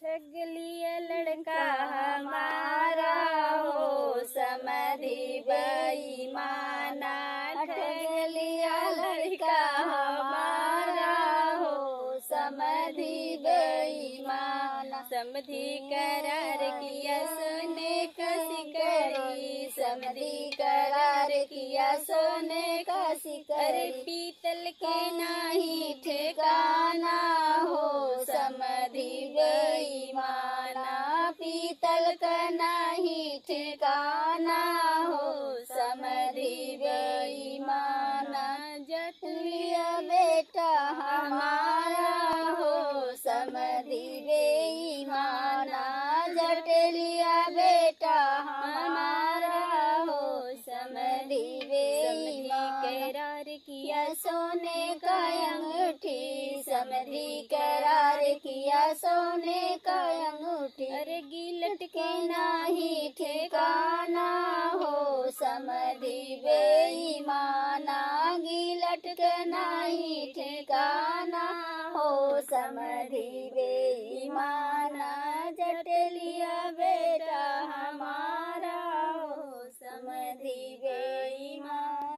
ठग लिया लड़का हमारा हो समधी बेईमाना, ठग लिया लड़का हमारा हो समधी बेईमाना। समधी करार किया सोने का सिकड़ी, समधी करार किया सोने का सिकड़ी, पीतल के नाही ठिकाना हो समधी बेईमाना, पीतल का नाही ठिकाना हो समधी बेईमाना। जट लिया बेटा हमारा हो समधी बेईमाना, जट लिया बेटा हमारा हो समधी बेईमाना। करार किया सोने का अंगूठी, समधी करार किया सोने का अंगूठी, अरे गिलट के नाही ठिकाना हो समधी बेईमाना, गिलट के नाही ठिकाना हो समधी बेईमाना।